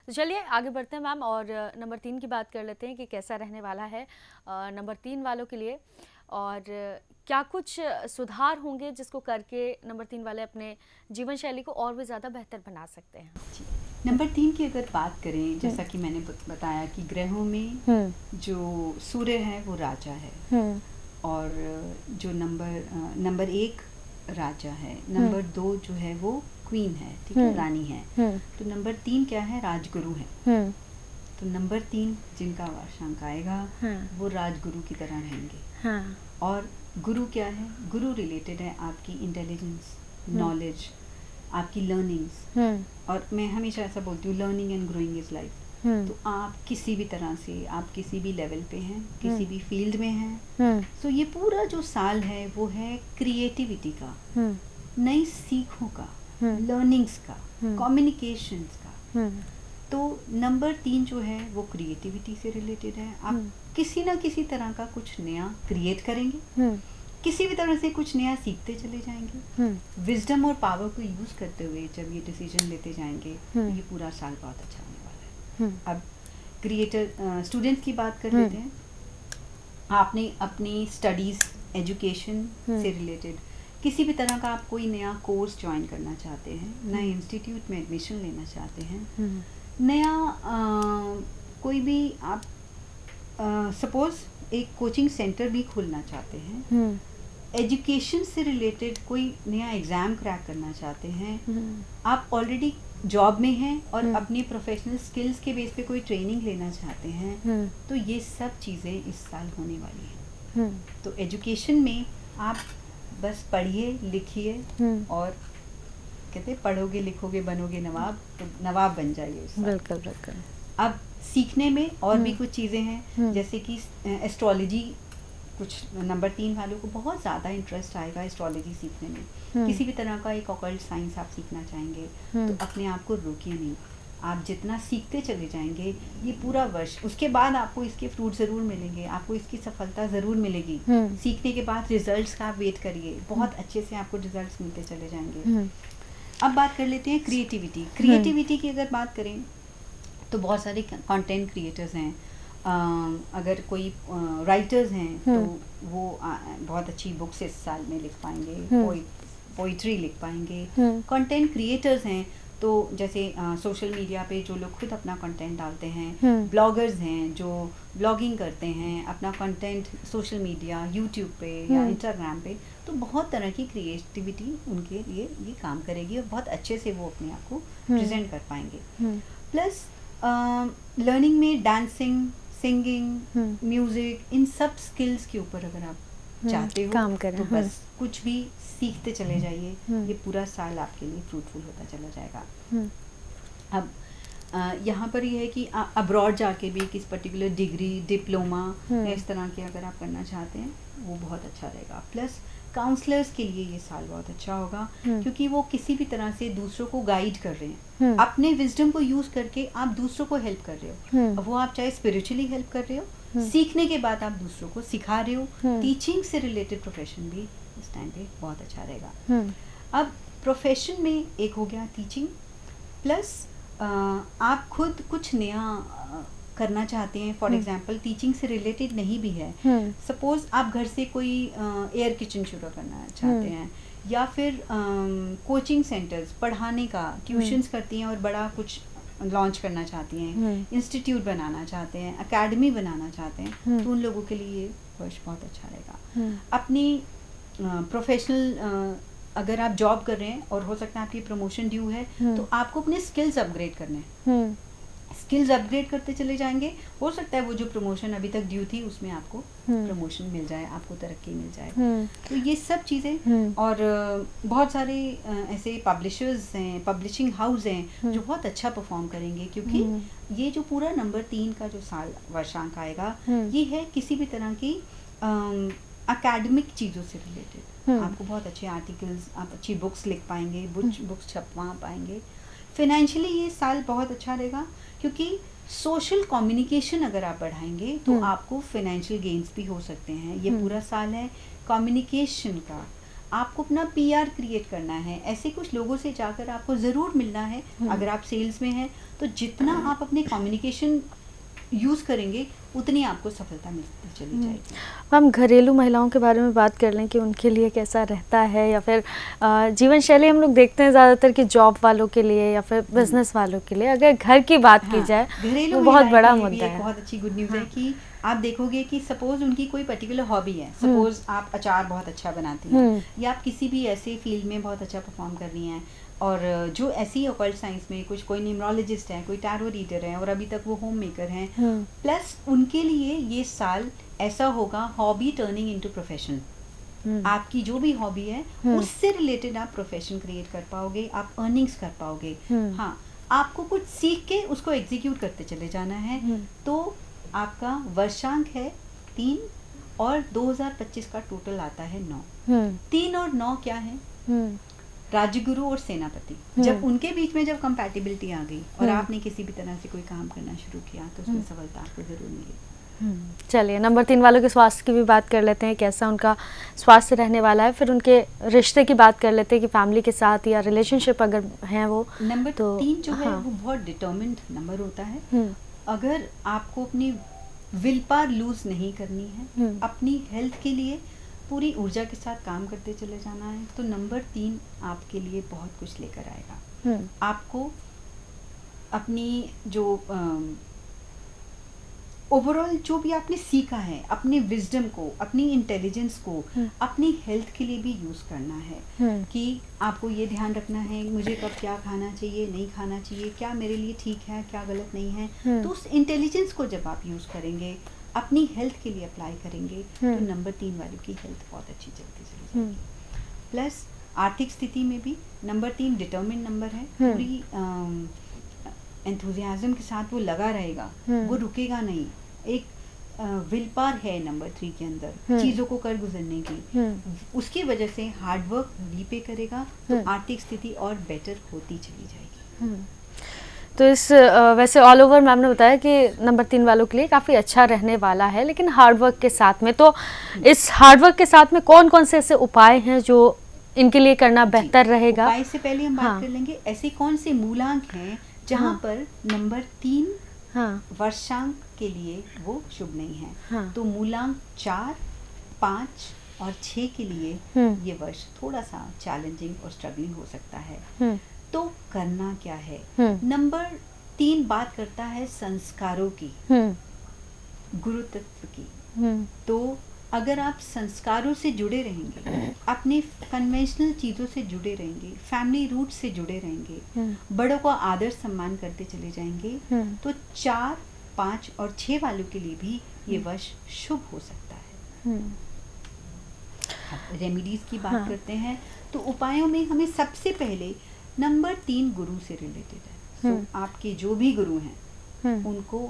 तो चलिए आगे बढ़ते हैं मैम, और नंबर 3 की बात कर लेते हैं कि कैसा रहने वाला है नंबर 3 वालों के लिए, और क्या कुछ सुधार होंगे जिसको करके नंबर 3 वाले अपने जीवन शैली को और भी ज़्यादा बेहतर बना सकते हैं। जी, नंबर 3 की अगर बात करें, जैसा कि मैंने बताया कि ग्रहों में जो सूर्य है वो राजा है, और जो नंबर 1 राजा है, नंबर 2 जो है वो क्वीन है, ठीक है, रानी है। तो नंबर 3 क्या है, राजगुरु है। तो नंबर 3 जिनका वार्षांक आएगा वो राजगुरु की तरह रहेंगे। और गुरु क्या है, गुरु रिलेटेड है आपकी इंटेलिजेंस, नॉलेज, आपकी लर्निंग्स। और मैं हमेशा ऐसा बोलती हूँ, learning and growing is life. तो आप किसी भी तरह से, आप किसी भी लेवल पे हैं, किसी भी फील्ड में हैं, तो ये पूरा जो साल है वो है क्रिएटिविटी का, नई सीखों का, लर्निंग्स का, कम्युनिकेशंस का। तो नंबर 3 जो है वो क्रिएटिविटी से रिलेटेड है। आप किसी ना किसी तरह का कुछ नया क्रिएट करेंगे, किसी भी तरह से कुछ नया सीखते चले जाएंगे। विजडम और पावर को यूज करते हुए जब ये डिसीजन लेते जाएंगे तो ये पूरा साल बहुत अच्छा होने वाला है। अब क्रिएटर स्टूडेंट्स की बात कर लेते हैं। आपने अपनी स्टडीज, एजुकेशन से रिलेटेड किसी भी तरह का आप कोई नया कोर्स ज्वाइन करना चाहते हैं, नए इंस्टीट्यूट में एडमिशन लेना चाहते हैं, नया कोई भी आप सपोज एक कोचिंग सेंटर भी खोलना चाहते हैं, एजुकेशन से रिलेटेड कोई नया एग्ज़ाम क्रैक करना चाहते हैं, आप ऑलरेडी जॉब में हैं और अपनी प्रोफेशनल स्किल्स के बेस पे कोई ट्रेनिंग लेना चाहते हैं, तो ये सब चीज़ें इस साल होने वाली हैं। तो एजुकेशन में आप बस पढ़िए, लिखिए, और कहते पढ़ोगे लिखोगे बनोगे नवाब, तो नवाब बन जाइए इस साल। बिल्कुल बिल्कुल। अब सीखने में और भी कुछ चीज़ें हैं, जैसे कि एस्ट्रोलॉजी, कुछ नंबर 3 वालों को बहुत ज़्यादा इंटरेस्ट आएगा एस्ट्रोलॉजी सीखने में। किसी भी तरह का एक ऑकल्ट साइंस आप सीखना चाहेंगे तो अपने आप को रोकिए नहीं, आप जितना सीखते चले जाएंगे ये पूरा वर्ष, उसके बाद आपको इसके फ्रूट ज़रूर मिलेंगे, आपको इसकी सफलता ज़रूर मिलेगी। सीखने के बाद रिजल्ट्स का आप वेट करिए, बहुत अच्छे से आपको रिजल्ट्स मिलते चले जाएंगे। अब बात कर लेते हैं क्रिएटिविटी की अगर बात करें तो बहुत सारे कंटेंट क्रिएटर्स हैं। अगर कोई राइटर्स हैं तो वो बहुत अच्छी बुक्स इस साल में लिख पाएंगे, पोइट्री लिख पाएंगे। कंटेंट क्रिएटर्स हैं तो जैसे सोशल मीडिया पे जो लोग खुद अपना कंटेंट डालते हैं, ब्लॉगर्स हैं जो ब्लॉगिंग करते हैं, अपना कंटेंट सोशल मीडिया, यूट्यूब पे या इंस्टाग्राम पे, तो बहुत तरह की क्रिएटिविटी उनके लिए ये काम करेगी और बहुत अच्छे से वो अपने आप को प्रेजेंट कर पाएंगे। प्लस लर्निंग में डांसिंग, सिंगिंग, म्यूजिक, इन सब स्किल्स के ऊपर अगर आप चाहते हो काम करें, तो बस कुछ भी सीखते चले जाइए, ये पूरा साल आपके लिए फ्रूटफुल होता चला जाएगा। अब यहाँ पर ये है कि अब्रॉड जाके भी किस पर्टिकुलर डिग्री, डिप्लोमा या इस तरह के अगर आप करना चाहते हैं वो बहुत अच्छा रहेगा। प्लस काउंसलर्स के लिए ये साल बहुत अच्छा होगा, क्योंकि वो किसी भी तरह से दूसरों को गाइड कर रहे हैं, अपने विजडम को यूज करके आप दूसरों को हेल्प कर रहे हो। अब वो आप चाहे स्पिरिचुअली हेल्प कर रहे हो, सीखने के बाद आप दूसरों को सिखा रहे हो, टीचिंग से रिलेटेड प्रोफेशन भी इस टाइम पे बहुत अच्छा रहेगा। अब प्रोफेशन में एक हो गया टीचिंग, प्लस आप खुद कुछ नया करना चाहते हैं, फॉर एग्जांपल टीचिंग से रिलेटेड नहीं भी है, सपोज आप घर से कोई एयर किचन शुरू करना चाहते हैं, या फिर कोचिंग सेंटर्स पढ़ाने का, ट्यूशन्स करती हैं और बड़ा कुछ लॉन्च करना चाहती हैं, इंस्टीट्यूट बनाना चाहते हैं, एकेडमी बनाना चाहते हैं, तो उन लोगों के लिए ये वर्ष बहुत अच्छा रहेगा। अपनी प्रोफेशनल अगर आप जॉब कर रहे हैं और हो सकता है आपकी प्रमोशन ड्यू है, तो आपको अपने स्किल्स अपग्रेड करने हैं, स्किल्स अपग्रेड करते चले जाएंगे, हो सकता है वो जो प्रमोशन अभी तक ड्यू थी उसमें आपको प्रमोशन मिल जाए, आपको तरक्की मिल जाए। तो ये सब चीज़ें, और बहुत सारे ऐसे पब्लिशर्स हैं, पब्लिशिंग हाउस हैं जो बहुत अच्छा परफॉर्म करेंगे, क्योंकि ये जो पूरा नंबर 3 का जो साल वर्षांक आएगा ये है किसी भी तरह की एकेडमिक चीज़ों से रिलेटेड। आपको बहुत अच्छे आर्टिकल्स, आप अच्छी बुक्स लिख पाएंगे, बुक्स छपवा पाएंगे। फाइनेंशियली ये साल बहुत अच्छा रहेगा, क्योंकि सोशल कम्युनिकेशन अगर आप बढ़ाएंगे तो आपको फाइनेंशियल गेन्स भी हो सकते हैं। ये पूरा साल है कम्युनिकेशन का, आपको अपना पीआर क्रिएट करना है, ऐसे कुछ लोगों से जाकर आपको ज़रूर मिलना है। अगर आप सेल्स में हैं तो जितना आप अपने कम्युनिकेशन यूज़ करेंगे उतनी आपको सफलता मिलती चली जाएगी। हम घरेलू महिलाओं के बारे में बात कर लें कि उनके लिए कैसा रहता है, या फिर जीवन शैली हम लोग देखते हैं ज़्यादातर कि जॉब वालों के लिए या फिर बिजनेस वालों के लिए, अगर घर की बात की जाए घरेलू तो बहुत बड़ा मुद्दा है। बहुत अच्छी गुड न्यूज़ है कि आप देखोगे कि सपोज उनकी कोई पर्टिकुलर हॉबी है, सपोज आप अचार बहुत अच्छा बनाती हैं या आप किसी भी ऐसे फील्ड में बहुत अच्छा परफॉर्म कर रही हैं, और जो ऐसी ऑकल्ट साइंस में कुछ कोई न्यूमरोलॉजिस्ट है, कोई टैरो रीडर है और अभी तक वो होम मेकर हैं, प्लस उनके लिए ये साल ऐसा होगा हॉबी टर्निंग इनटू प्रोफेशन। आपकी जो भी हॉबी है उससे रिलेटेड आप प्रोफेशन क्रिएट कर पाओगे, आप अर्निंग्स कर पाओगे। हाँ, आपको कुछ सीख के उसको एग्जीक्यूट करते चले जाना है। तो आपका वर्षांक है 3 और 2025 का टोटल आता है 9। 3 और 9 क्या है? राजगुरु और सेनापति। जब उनके बीच में जब कंपैटिबिलिटी आ गई और आपने किसी भी तरह से कोई काम करना शुरू किया तो उसमें सफलता आपको जरूर मिलेगी। चलिए नंबर 3 वालों के स्वास्थ्य की भी बात कर लेते हैं, कैसा उनका स्वास्थ्य रहने वाला है। फिर उनके रिश्ते की बात कर लेते हैं कि फैमिली के साथ या रिलेशनशिप अगर हैं वो। नंबर 3 जो है वो बहुत डिटर्मिन्ड नंबर होता है। अगर आपको अपनी विल पावर लूज नहीं करनी है, अपनी हेल्थ के लिए पूरी ऊर्जा के साथ काम करते चले जाना है, तो नंबर 3 आपके लिए बहुत कुछ लेकर आएगा। आपको अपनी जो ओवरऑल जो भी आपने सीखा है, अपने विजडम को, अपनी इंटेलिजेंस को अपनी हेल्थ के लिए भी यूज़ करना है। कि आपको ये ध्यान रखना है मुझे कब क्या खाना चाहिए, नहीं खाना चाहिए, क्या मेरे लिए ठीक है, क्या गलत नहीं है। तो उस इंटेलिजेंस को जब आप यूज़ करेंगे, अपनी हेल्थ के लिए अप्लाई करेंगे, तो नंबर 3 वालों की हेल्थ बहुत अच्छी चलती चली जाएगी। प्लस आर्थिक स्थिति में भी नंबर 3 डिटर्मिन नंबर है। पूरी एंथुजियाज्म के साथ वो लगा रहेगा, वो रुकेगा नहीं। एक विल पावर है नंबर 3 के अंदर चीज़ों को कर गुजरने की। उसकी वजह से हार्डवर्क रीपे करेगा, तो आर्थिक स्थिति और बेटर होती चली जाएगी। तो इस वैसे ऑल ओवर मैम ने बताया कि नंबर 3 वालों के लिए काफ़ी अच्छा रहने वाला है, लेकिन हार्डवर्क के साथ में, तो इस हार्डवर्क के साथ में कौन कौन से ऐसे उपाय हैं जो इनके लिए करना बेहतर रहेगा? उपाय से पहले हम बात कर लेंगे ऐसे कौन से मूलांक हैं जहाँ पर नंबर 3 वर्षांक के लिए वो शुभ नहीं है। तो मूलांक 4, 5 और 6 के लिए ये वर्ष थोड़ा सा चैलेंजिंग और स्ट्रगलिंग हो सकता है। तो करना क्या है? नंबर 3 बात करता है संस्कारों की, गुरु तत्व की। तो अगर आप संस्कारों से जुड़े रहेंगे, अपने कन्वेंशनल चीज़ों से जुड़े रहेंगे, फैमिली रूट से जुड़े रहेंगे, बड़ों को आदर सम्मान करते चले जाएंगे, तो 4, 5 और 6 वालों के लिए भी ये वर्ष शुभ हो सकता है। रेमेडीज की बात करते हैं, तो उपायों में हमें सबसे पहले नंबर 3 गुरु से रिलेटेड है। तो आपके जो भी गुरु हैं उनको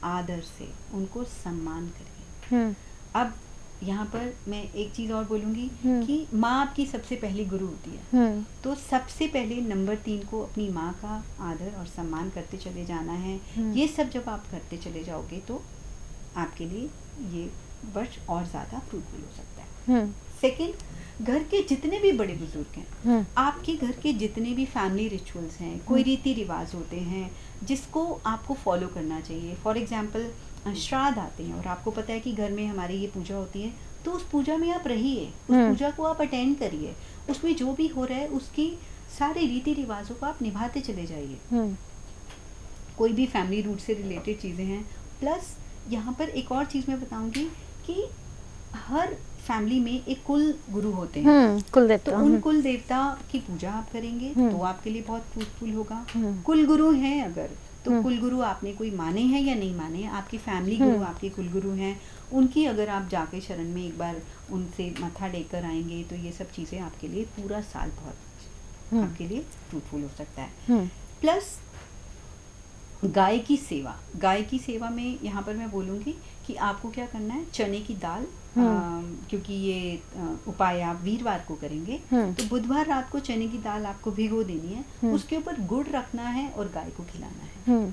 आदर से, उनको सम्मान करिए। अब यहाँ पर मैं एक चीज़ और बोलूँगी कि माँ आपकी सबसे पहली गुरु होती है। तो सबसे पहले नंबर 3 को अपनी माँ का आदर और सम्मान करते चले जाना है। ये सब जब आप करते चले जाओगे तो आपके लिए ये वर्ष और ज़्यादा फ्रूटफुल हो सकता है। सेकंड, घर के जितने भी बड़े बुजुर्ग हैं, आपके घर के जितने भी फैमिली रिचुअल्स हैं, कोई रीति रिवाज होते हैं जिसको आपको फॉलो करना चाहिए। फॉर एग्जाम्पल श्राद्ध आते हैं और आपको पता है कि घर में हमारी ये पूजा होती है, तो उस पूजा में आप रहिए, उस पूजा को आप अटेंड करिए, उसमें जो भी हो रहा है उसकी सारे रीति रिवाजों को आप निभाते चले जाइए। कोई भी फैमिली रूट से रिलेटेड चीज़ें हैं। प्लस यहाँ पर एक और चीज़ मैं बताऊंगी कि हर फैमिली में एक कुल गुरु होते हैं, कुल देवता। तो उन कुल देवता की पूजा आप करेंगे तो आपके लिए बहुत फ्रूटफुल होगा। कुल गुरु हैं अगर, तो कुल गुरु आपने कोई माने हैं या नहीं माने, आपकी फैमिली गुरु आपके कुल गुरु हैं, उनकी अगर आप जाके शरण में एक बार उनसे मत्था टेक कर आएंगे तो ये सब चीज़ें आपके लिए पूरा साल बहुत आपके लिए फ्रूटफुल हो सकता है। प्लस गाय की सेवा, गाय की सेवा में यहाँ पर मैं बोलूँगी कि आपको क्या करना है, चने की दाल, क्योंकि ये उपाय आप वीरवार को करेंगे, तो बुधवार रात को चने की दाल आपको भिगो देनी है, उसके ऊपर गुड़ रखना है और गाय को खिलाना है।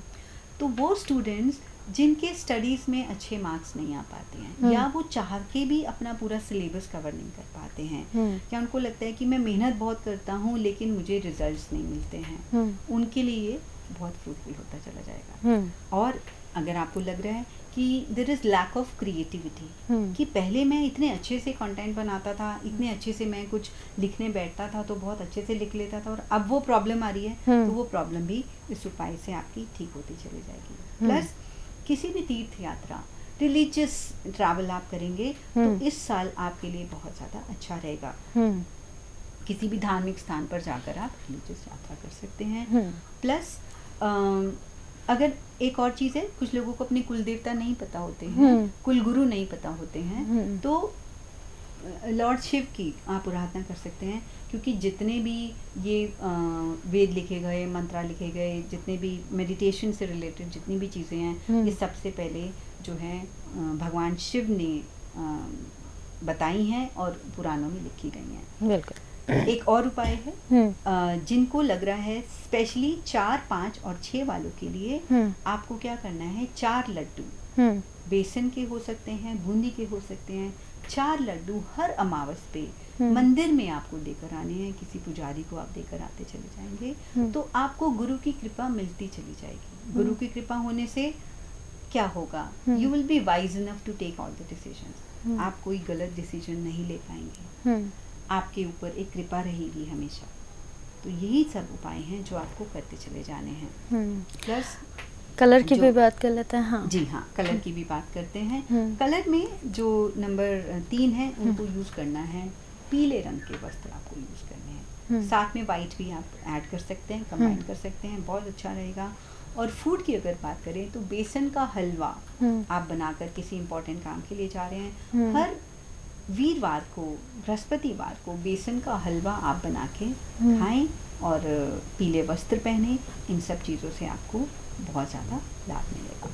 तो वो स्टूडेंट्स जिनके स्टडीज़ में अच्छे मार्क्स नहीं आ पाते हैं या वो चाह के भी अपना पूरा सिलेबस कवर नहीं कर पाते हैं, या उनको लगता है कि मैं मेहनत बहुत करता हूँ लेकिन मुझे रिजल्ट्स नहीं मिलते हैं, उनके लिए ये बहुत फ्रूटफुल होता चला जाएगा। और अगर आपको लग रहा है कि there is lack of creativity, कि पहले मैं इतने अच्छे से कंटेंट बनाता था, इतने अच्छे से मैं कुछ लिखने बैठता था तो बहुत अच्छे से लिख लेता था, और अब वो प्रॉब्लम आ रही है, तो वो प्रॉब्लम भी इस उपाय से आपकी ठीक होती चली जाएगी। प्लस किसी भी तीर्थ यात्रा, रिलीजियस ट्रैवल आप करेंगे तो इस साल आपके लिए बहुत ज़्यादा अच्छा रहेगा। किसी भी धार्मिक स्थान पर जाकर आप रिलीजियस यात्रा कर सकते हैं। प्लस अगर एक और चीज़ है, कुछ लोगों को अपने कुल देवता नहीं पता होते हैं, कुल गुरु नहीं पता होते हैं, तो लॉर्ड शिव की आप आराधना कर सकते हैं, क्योंकि जितने भी ये वेद लिखे गए, मंत्रा लिखे गए, जितने भी मेडिटेशन से रिलेटेड जितनी भी चीज़ें हैं, ये सबसे पहले जो है भगवान शिव ने बताई हैं और पुराणों में लिखी गई हैं। बिल्कुल। एक और उपाय है, जिनको लग रहा है स्पेशली 4, 5 और 6 वालों के लिए, आपको क्या करना है, 4 लड्डू बेसन के हो सकते हैं, बूंदी के हो सकते हैं, 4 लड्डू हर अमावस पे मंदिर में आपको लेकर आने हैं, किसी पुजारी को आप देकर आते चले जाएंगे, तो आपको गुरु की कृपा मिलती चली जाएगी। गुरु की कृपा होने से क्या होगा, you will be wise enough to take all the decisions, आप कोई गलत डिसीजन नहीं ले पाएंगे, आपके ऊपर एक कृपा रहेगी हमेशा। तो यही सब उपाय हैं जो आपको करते चले जाने हैं। प्लस कलर की भी बात कर लेते हैं। हाँ जी हाँ, कलर की भी बात करते हैं। कलर में जो नंबर 3 है, उनको यूज़ करना है, पीले रंग के वस्त्र आपको यूज़ करने हैं, साथ में वाइट भी आप ऐड कर सकते हैं, कंबाइन कर सकते हैं, बहुत अच्छा रहेगा। और फूड की अगर बात करें तो बेसन का हलवा आप बनाकर किसी इम्पोर्टेंट काम के लिए जा रहे हैं, हर वीरवार को, बृहस्पतिवार को बेसन का हलवा आप बना के खाएं और पीले वस्त्र पहने। इन सब चीज़ों से आपको बहुत ज़्यादा लाभ मिलेगा।